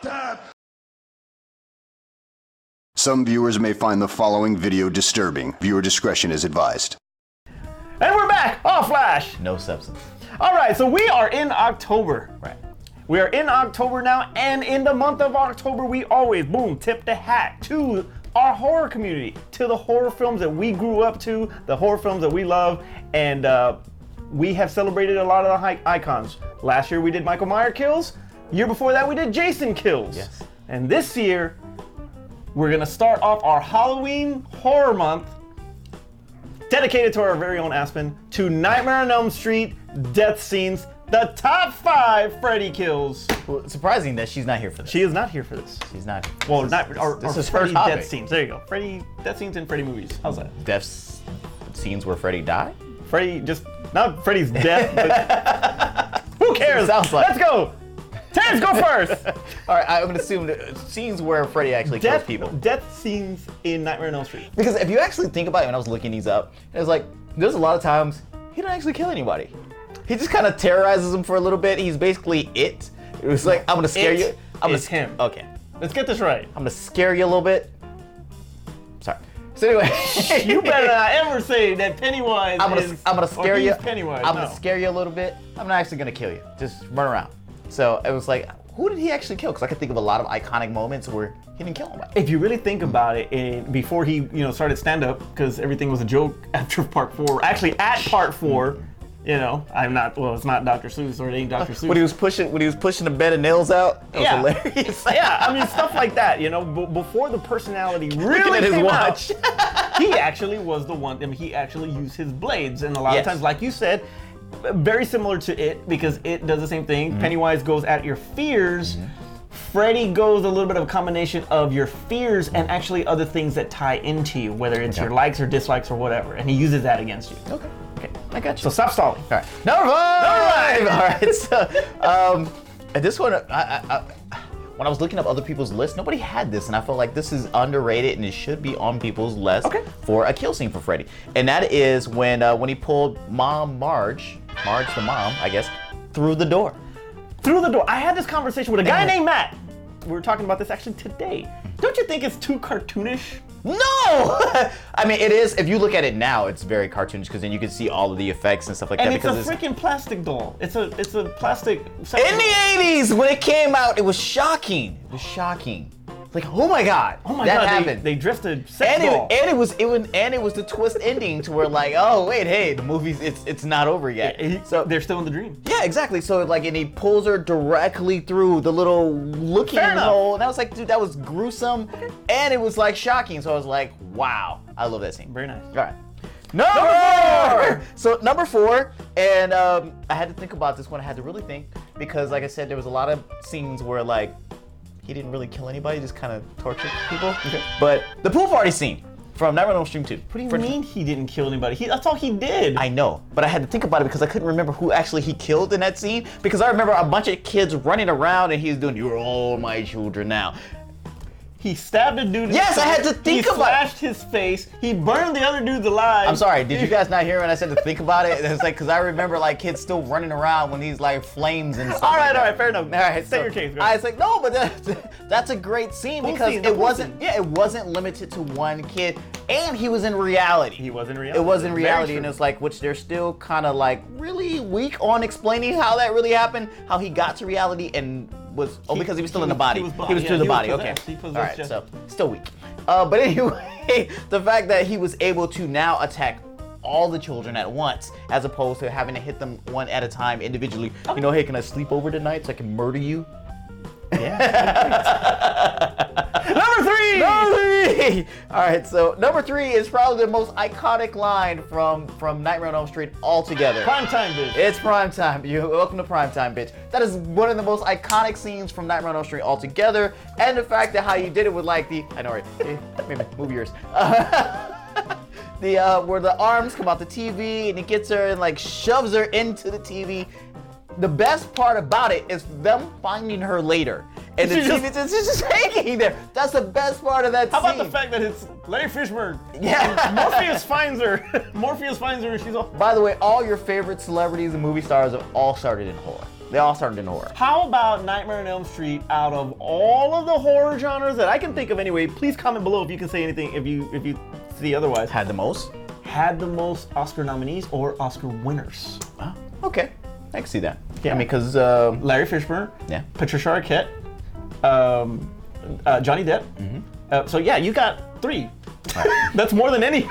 time. Some viewers may find the following video disturbing. Viewer discretion is advised. And we're back on Flash. No substance. All right, so we are in October. Right. We are in October now, and in the month of October, we always, boom, tip the hat to our horror community, to the horror films that we grew up to, the horror films that we love, and we have celebrated a lot of the icons. Last year we did Michael Myers Kills. Year before that we did Jason Kills. Yes. And this year, we're gonna start off our Halloween horror month, dedicated to our very own Aspen, to Nightmare on Elm Street death scenes, the top 5 Freddy kills. Well, it's surprising that she's not here for this. She is not here for this. She's not here. Well, this is Freddy her topic. death scenes. There you go. Freddy death scenes in Freddy movies. How's that? Death scenes where Freddy died? Freddy, just not Freddy's death, but who cares? Sounds like. Let's go. Terrence, go first. All right, I'm gonna assume that scenes where Freddy actually kills people. Death scenes in Nightmare on Elm Street. Because if you actually think about it, when I was looking these up, it was like, there's a lot of times he didn't actually kill anybody. He just kind of terrorizes them for a little bit. He's basically it. It was like, I'm gonna scare you. It's him. Okay. Let's get this right. I'm gonna scare you a little bit. Sorry. So anyway, You better not ever say that Pennywise I'm gonna scare you. Pennywise. I'm gonna scare you a little bit. I'm not actually gonna kill you. Just run around. So it was like, who did he actually kill? Because I could think of a lot of iconic moments where he didn't kill anybody. If you really think about it, before he started stand-up, because everything was a joke after part 4. Actually, at part 4, it's not Dr. Seuss, or it ain't Dr. Seuss. When he was pushing the bed of nails out, it was hilarious. Yeah, I mean, stuff like that, before the personality really Looking at his came watch. out, he actually was the one, he actually used his blades, and a lot of times, like you said, very similar to It, because It does the same thing. Mm-hmm. Pennywise goes at your fears. Mm-hmm. Freddy goes a little bit of a combination of your fears and actually other things that tie into you, whether it's your likes or dislikes or whatever, and he uses that against you. Okay, I got you. So stop stalling. All right, number 5. All right, so and this one, when I was looking up other people's lists, nobody had this, and I felt like this is underrated and it should be on people's list for a kill scene for Freddy. And that is when he pulled Marge the mom, I guess, through the door. Through the door. I had this conversation with a guy named Matt. We were talking about this actually today. Don't you think it's too cartoonish? No! I mean, it is. If you look at it now, it's very cartoonish because then you can see all of the effects and stuff like that. And it's a freaking plastic doll. It's a plastic. In the 80s, when it came out, it was shocking. It was shocking. Like, oh my God, that happened. They dressed a sex doll. And it was the twist ending to where like, oh wait, hey, the movie's it's not over yet. So they're still in the dream. Yeah, exactly. So like, and he pulls her directly through the little looking hole, and I was like, dude, that was gruesome, and it was like shocking. So I was like, wow, I love that scene. Very nice. All right. Number 4! So number 4, and I had to think about this one. I had to really think because, like I said, there was a lot of scenes where like he didn't really kill anybody, just kind of tortured people. Okay. But the pool party scene from Nightmare on Elm Street 2. What do you mean he didn't kill anybody? That's all he did. I know, but I had to think about it because I couldn't remember who actually he killed in that scene. Because I remember a bunch of kids running around and he's doing, "You're all my children now." He stabbed a dude in Yes, the face. I had to think about it. He slashed his face. He burned the other dudes alive. I'm sorry, did you guys not hear when I said to think about it? It's like, because I remember like kids still running around when these like flames and stuff. All right, fair enough. All right, say your case. I was like, no, but that's a great scene because it wasn't limited to one kid, and he was in reality. He was in reality. It was in reality, and it's like, which they're still kind of like really weak on explaining how that really happened, how he got to reality and was because he was still in the body. He was through the body. Okay. All right. So still weak. But anyway, the fact that he was able to now attack all the children at once, as opposed to having to hit them one at a time individually. Okay. You know, hey, can I sleep over tonight so I can murder you? Yeah. Number 3. All right, so number 3 is probably the most iconic line from Nightmare on Elm Street altogether. Primetime, bitch. It's primetime. You're welcome to primetime, bitch. That is one of the most iconic scenes from Nightmare on Elm Street altogether, and the fact that how you did it with like I know, right? Maybe move yours. Where the arms come out the TV and he gets her and like shoves her into the TV. The best part about it is them finding her later. And it's just hanging there. That's the best part of that scene. How scene. about the fact that it's Larry Fishburne? Yeah. Morpheus finds her. Morpheus finds her and she's all... By the way, all your favorite celebrities and movie stars have all started in horror. They all started in horror. How about Nightmare on Elm Street? Out of all of the horror genres that I can think of, anyway, please comment below if you can say anything. If you see otherwise. Had the most Oscar nominees or Oscar winners. Oh, okay, I can see that. Yeah. I mean, because Larry Fishburne. Yeah. Patricia Arquette. Johnny Depp. So yeah, you got 3. Right. That's more than any.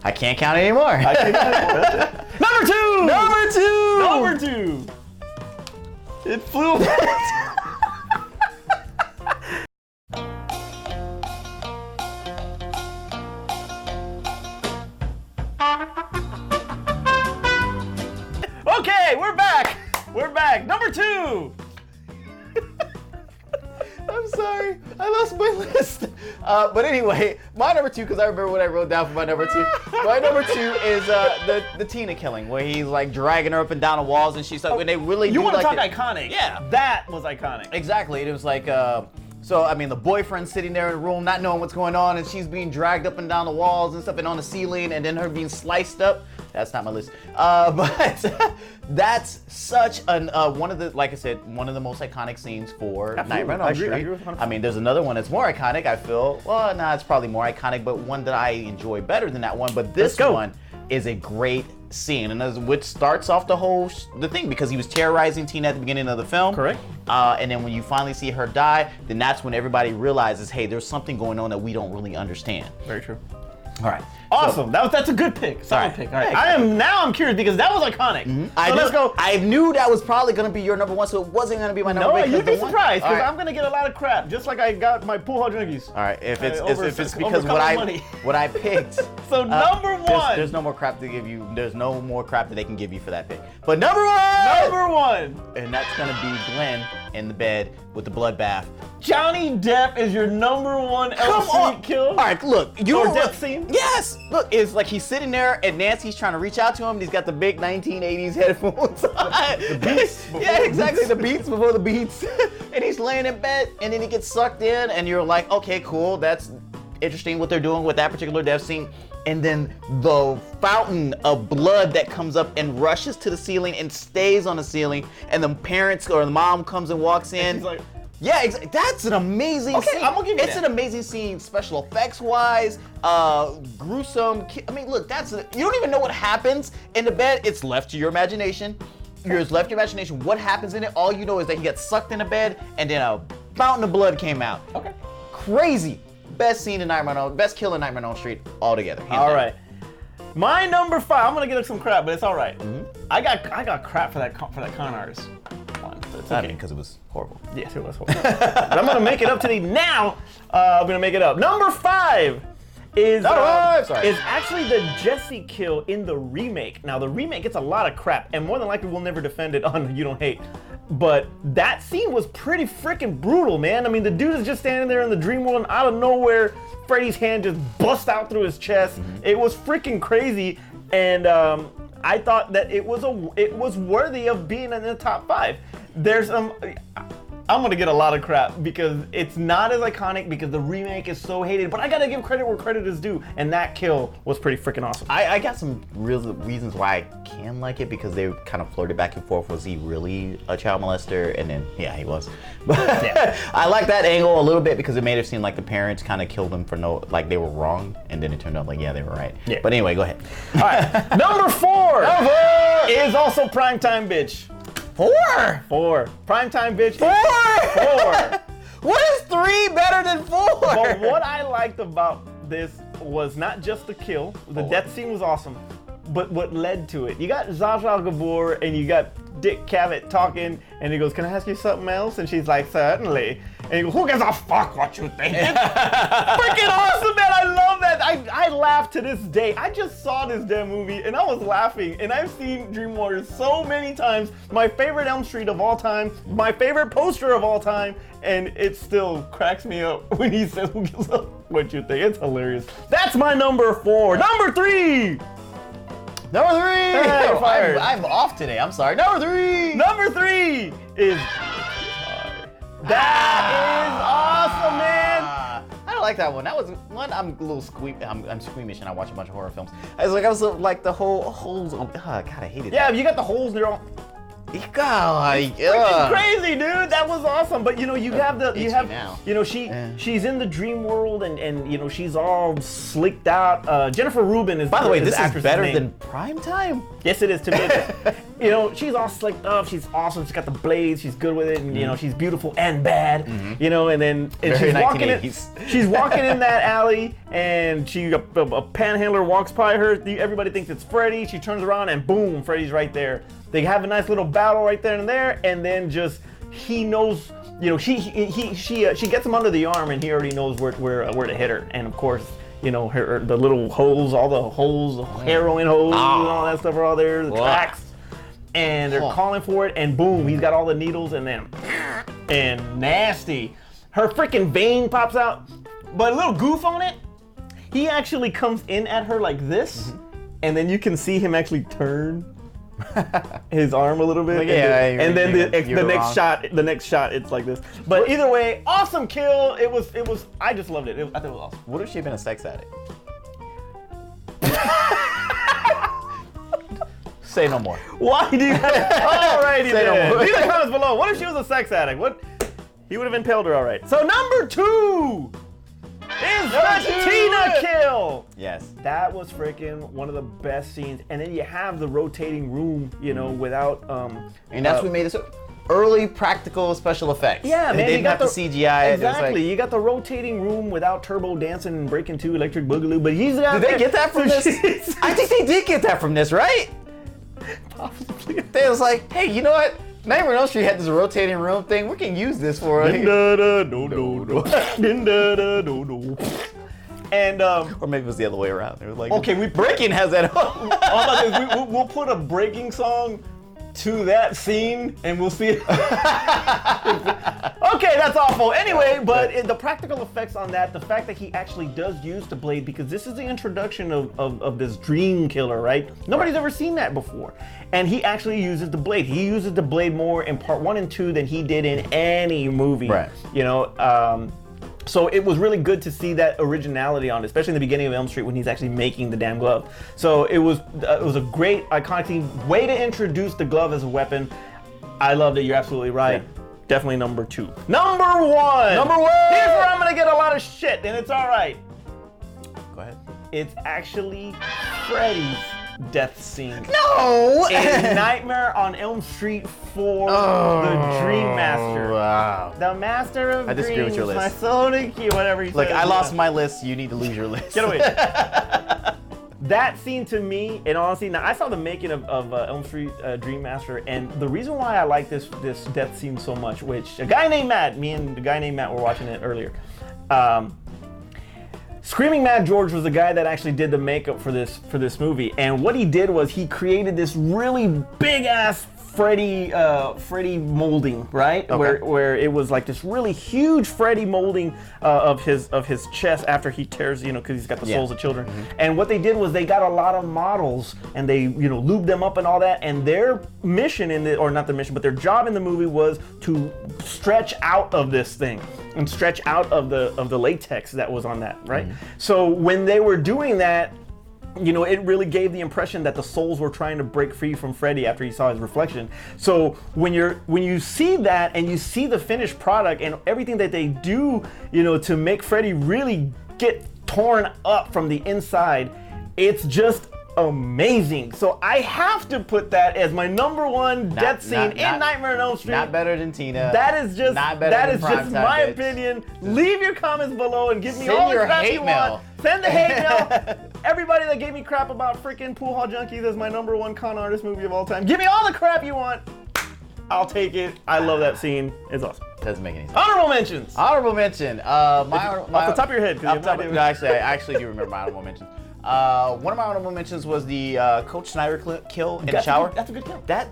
I can't count anymore. I can't count anymore. That's it. Number 2. It flew away. Okay, we're back. Number 2. I'm sorry, I lost my list. But anyway, my number 2, because I remember what I wrote down for my number 2. My number 2 is the Tina killing, where he's like dragging her up and down the walls, and she's like, when they really You do want to like talk iconic? Yeah, that was iconic. exactly. It was like, so I mean, the boyfriend's sitting there in the room, not knowing what's going on, and she's being dragged up and down the walls and stuff, and on the ceiling, and then her being sliced up. That's not my list. But that's such an one of the, like I said, one of the most iconic scenes for Nightmare on Elm Street. I agree with 100%. I mean, there's another one that's more iconic, I feel. Well, no, it's probably more iconic, but one that I enjoy better than that one. But this one is a great scene, and which starts off the thing, because he was terrorizing Tina at the beginning of the film. Correct. And then when you finally see her die, then that's when everybody realizes, hey, there's something going on that we don't really understand. Very true. All right. Awesome. That's a good pick. Solid pick. All right. I'm curious because that was iconic. So let's go. I knew that was probably going to be your number 1, so it wasn't going to be my number 1. No, you'd be surprised because I'm going to get a lot of crap, just like I got my pool hall junkies. All right. If it's because what I picked. So number 1. There's no more crap to give you. There's no more crap that they can give you for that pick. But number 1. Number 1. And that's going to be Glenn in the bed with the bloodbath. Johnny Depp is your number 1 Elm Street kill. All right, look, death scene. Yes, look, it's like he's sitting there and Nancy's trying to reach out to him. And he's got the big 1980s headphones on. The beats. Yeah, exactly, the beats before the beats. And he's laying in bed, and then he gets sucked in, and you're like, okay, cool, that's interesting what they're doing with that particular death scene. And then the fountain of blood that comes up and rushes to the ceiling and stays on the ceiling, and the parents or the mom comes and walks in. And she's like, yeah, exactly. That's an amazing scene. I'm gonna give you It's an amazing scene, special effects wise, gruesome. I mean, look, you don't even know what happens in the bed. It's left to your imagination. You're just left to your imagination. What happens in it? All you know is that he gets sucked in the bed, and then a fountain of blood came out. Okay. Crazy. Best scene in best kill in Nightmare on Elm Street altogether. All right. My number 5. I'm gonna get some crap, but it's all right. I got crap for that con artist. It's I okay. mean, because it was horrible. Yes, it was horrible. But I'm gonna make it up today. Now I'm gonna make it up. Number 5 is actually the Jesse kill in the remake. Now the remake gets a lot of crap, and more than likely we'll never defend it on You Don't Hate. But that scene was pretty freaking brutal, man. I mean, the dude is just standing there in the dream world, and out of nowhere, Freddy's hand just busts out through his chest. It was freaking crazy, and I thought that it was worthy of being in the top 5. I'm gonna get a lot of crap because it's not as iconic because the remake is so hated, but I gotta give credit where credit is due, and that kill was pretty freaking awesome. I got some real reasons why I can like it, because they kind of flirted back and forth. Was he really a child molester? And then, yeah, he was. But yeah. I like that angle a little bit because it made it seem like the parents kind of killed him for like they were wrong, and then it turned out like, yeah, they were right. Yeah. But anyway, go ahead. All right, number 4 is also Primetime Bitch. 4. Primetime Bitch. 4. What is 3 better than 4? But what I liked about this was not just the kill. The death scene was awesome, but what led to it. You got Zsa Zsa Gabor and you got Dick Cavett talking, and he goes, "Can I ask you something else?" And she's like, "Certainly." And he goes, "Who gives a fuck what you think?" Freaking awesome, man. I love that. I laugh to this day. I just saw this damn movie and I was laughing, and I've seen Dream Warriors so many times. My favorite Elm Street of all time, my favorite poster of all time, and it still cracks me up when he says, "Who gives a what you think?" It's hilarious. That's my number 4. Number 3! Number 3! Hey, you're fired. I'm off today. I'm sorry. Number 3! Number 3 is... That is awesome, man! I don't like that one. That was one. I'm a little I'm squeamish, and I watch a bunch of horror films. I was like the whole holes on. Oh, God, I hated that. Yeah, you got the holes. They're all. It's crazy, dude. That was awesome. But you have she's in the dream world and she's all slicked out. Jennifer Rubin is. By the way, this is better name. than Prime Time. Yes, it is to me. She's all slicked up. She's awesome. She's got the blades. She's good with it, and she's beautiful and bad. And then she's walking in that alley, and a panhandler walks by her. Everybody thinks it's Freddy. She turns around, and boom, Freddy's right there. They have a nice little battle right there and there, and then just he knows, she gets him under the arm, and he already knows where to hit her, and of course, the little holes, all the holes, the heroin holes, and all that stuff are all there, the tracks, and they're calling for it, and boom, he's got all the needles, and nasty, her freaking vein pops out, but a little goof on it. He actually comes in at her like this, and then you can see him actually turn his arm a little bit, and then the next shot, it's like this. But either way, awesome kill. It was. I just loved it. I thought it was awesome. What if she had been a sex addict? Say no more. Why do you? Alrighty then. Leave the comments below. What if she was a sex addict? What? He would have impaled her. All right. So number 2 is the Tina kill. Yes. That was freaking one of the best scenes. And then you have the rotating room, without and that's what made this early practical special effects. Yeah, man. They didn't have the CGI. Exactly. You got the rotating room without Turbo dancing and breaking 2 Electric Boogaloo, but he's out Did they get that from this? I think they did get that from this, right? Possibly. They was like, hey, you know what? Nightmare on Elm Street had this rotating room thing. We can use this for it. And or maybe it was the other way around. They were like, okay, breaking has that. We'll put a breaking song to that scene, and we'll see. Okay, that's awful. Anyway, but the practical effects on that, the fact that he actually does use the blade, because this is the introduction of this dream killer, right? Nobody's ever seen that before. And he actually uses the blade. He uses the blade more in part 1 and 2 than he did in any movie. Right. So it was really good to see that originality on it, especially in the beginning of Elm Street when he's actually making the damn glove. So it was a great iconic way to introduce the glove as a weapon. I loved it. You're absolutely right. Yeah. Definitely number 2. Number 1. Here's where I'm gonna get a lot of shit, and it's all right. Go ahead. It's actually Freddy's death scene. No! In Nightmare on Elm Street 4, the Dream Master. Wow. The Master of Dreams. I disagree with your list. My Sonic, whatever he says. Look, I lost my list. You need to lose your list. Get away. That scene to me, in honesty, now I saw the making of Elm Street Dream Master, and the reason why I like this death scene so much, which me and the guy named Matt were watching it earlier. Screaming Mad George was the guy that actually did the makeup for this movie, and what he did was he created this really big ass Freddy molding, right? Okay. Where it was like this really huge Freddy molding of his chest after he tears, because he's got the souls of children. Mm-hmm. And what they did was they got a lot of models and they lubed them up and all that. And their mission but their job in the movie was to stretch out of this thing and stretch out of the latex that was on that, right? Mm-hmm. So when they were doing that, it really gave the impression that the souls were trying to break free from Freddy after he saw his reflection. So when you see that and you see the finished product and everything that they do, to make Freddy really get torn up from the inside, it's just amazing. So I have to put that as my number 1 death scene in Nightmare on Elm Street. Not better than Tina. That is just my opinion. Leave your comments below and give me all the crap you want. Send the hate mail. Everybody that gave me crap about freaking Pool Hall Junkies as my number 1 con artist movie of all time, give me all the crap you want. I'll take it. I love that scene. It's awesome. Doesn't make any sense. Honorable mentions. Honorable mention. Off the top of your head. Actually, I actually do remember my honorable mentions. One of my honorable mentions was the Coach Snyder kill in the shower. That's a good kill. That's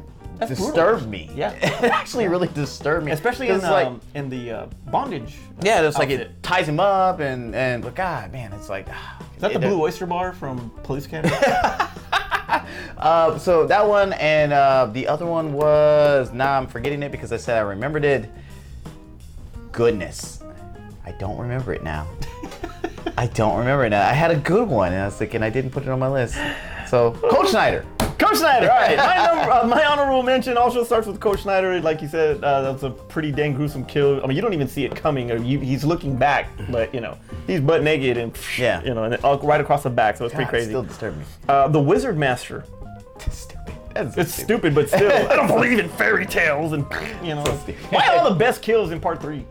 disturbed brutal. me. Yeah. It actually really disturbed me. Especially in the bondage. Yeah, it's like it ties him up but God, man, it's like. Is that the Blue Oyster Bar from Police Academy? So that one and the other one was, I'm forgetting it because I said I remembered it. Goodness, I don't remember it now. I don't remember now. I had a good one, and I was thinking I didn't put it on my list. So, Coach Snyder. Coach Snyder, all right. My honorable mention also starts with Coach Snyder. Like you said, that's a pretty dang gruesome kill. I mean, you don't even see it coming. Or he's looking back, but he's butt naked and and right across the back. So it's pretty crazy. Still disturbed me. The Wizard Master. It's stupid, but still, I don't believe in fairy tales and Why all the best kills in part 3?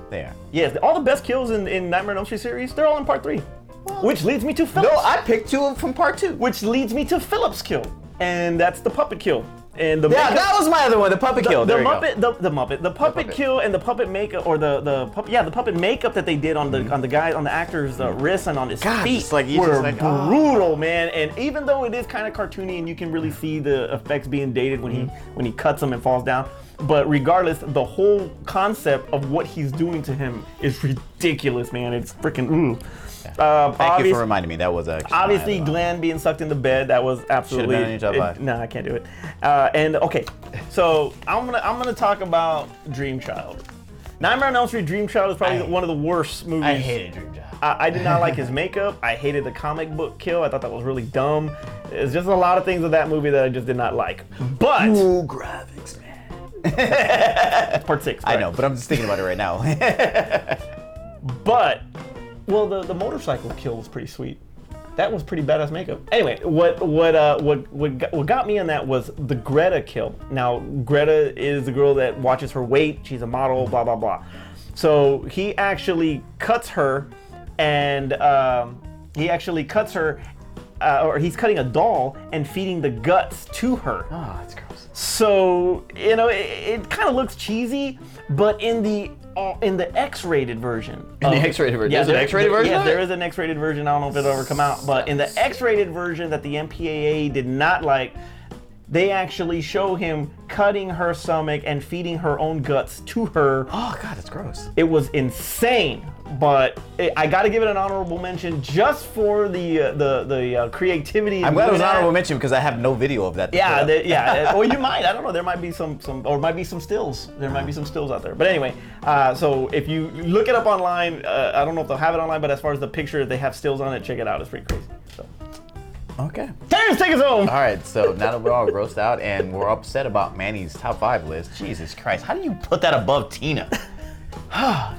They are. Yes, all the best kills in Nightmare on Elm Street series, they're all in part 3. Well, which leads me to Phillips. No, I picked 2 from part 2. Which leads me to Phillips' kill, and that's the puppet kill. And the that was my other one, the puppet kill. The puppet kill, and the puppet makeup, or the puppet makeup that they did on the actor's wrists and on his feet were brutal, man. And even though it is kind of cartoony, and you can really see the effects being dated when he cuts him and falls down, but regardless, the whole concept of what he's doing to him is ridiculous, man. It's freaking Thank you for reminding me. That was obviously Glenn being sucked in the bed. That was absolutely. Should have been in your top 5. No, I can't do it. And okay, so I'm gonna talk about Dream Child. Nightmare on Elm Street Dream Child is probably one of the worst movies. I hated Dream Child. I did not like his makeup. I hated the comic book kill. I thought that was really dumb. There's just a lot of things of that movie that I just did not like. But graphics, man. Part 6. Right? I know, but I'm just thinking about it right now. But the motorcycle kill was pretty sweet. That was pretty badass makeup. Anyway, what got me on that was the Greta kill. Now, Greta is the girl that watches her weight. She's a model, blah, blah, blah. So he actually cuts her, and or he's cutting a doll and feeding the guts to her. Oh, that's gross. So, it kind of looks cheesy, but in the X-rated version. In the X-rated version? There's an X-rated version? Yeah, there is an X-rated version. I don't know if it'll ever come out. But in the X-rated version that the MPAA did not like, they actually show him cutting her stomach and feeding her own guts to her. Oh, God, that's gross. It was insane. But I got to give it an honorable mention just for the creativity. I'm glad it was an honorable mention because I have no video of that. Yeah. Or you might. I don't know. There might be some might be some stills. There might be some stills out there. But anyway, so if you look it up online, I don't know if they'll have it online, but as far as the picture, they have stills on it. Check it out. It's pretty crazy. So. Okay. Terrence, take us home. All right. So now that we're all grossed out and we're upset about Manny's top 5 list, Jesus Christ, how do you put that above Tina?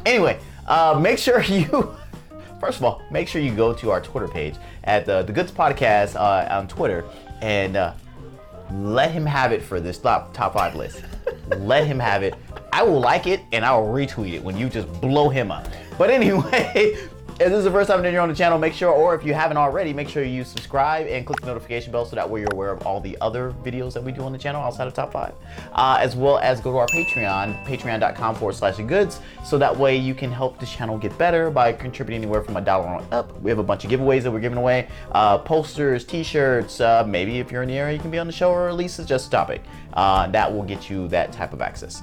Anyway. Make sure you, first of all, make sure you go to our Twitter page at the Goods Podcast on Twitter and let him have it for this top 5 list. Let him have it. I will like it and I will retweet it when you just blow him up. But anyway, if this is the first time that you're on the channel, make sure, or if you haven't already, make sure you subscribe and click the notification bell so that way you're aware of all the other videos that we do on the channel outside of top 5. As well as go to our Patreon, patreon.com/goods, so that way you can help the channel get better by contributing anywhere from $1 on up. We have a bunch of giveaways that we're giving away, posters, t-shirts, maybe if you're in the area you can be on the show or at least suggest a topic. That will get you that type of access.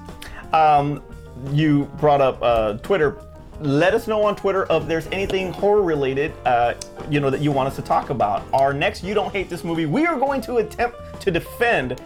You brought up Twitter. Let us know on Twitter if there's anything horror related, that you want us to talk about. Our next You Don't Hate This Movie, we are going to attempt to defend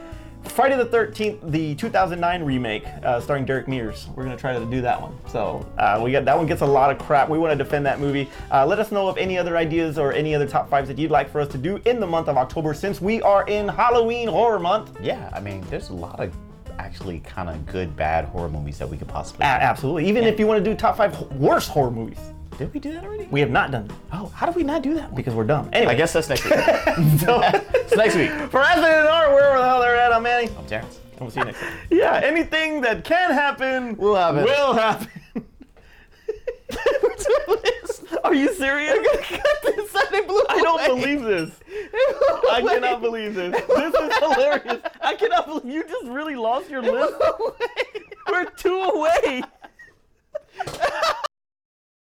Friday the 13th, the 2009 remake, starring Derek Mears. We're gonna try to do that one. So that one gets a lot of crap. We want to defend that movie. Let us know of any other ideas or any other top 5s that you'd like for us to do in the month of October, since we are in Halloween horror month. Yeah, I mean, there's a lot of actually kind of good, bad horror movies that we could possibly do. Absolutely. Even if you want to do top 5 worst horror movies. Did we do that already? We have not done that. Oh, how did we not do that? Because we're dumb. Anyway. I guess that's next week. It's next week. For Aspen and Art, wherever the hell they're at, I'm Manny. I'm Terrence. And we'll see you next time. Yeah, anything that can happen will happen. Are you serious? I'm gonna cut this out and blew I don't believe this. I cannot believe this. This is hilarious. I cannot believe you just really lost your list. We're 2 away.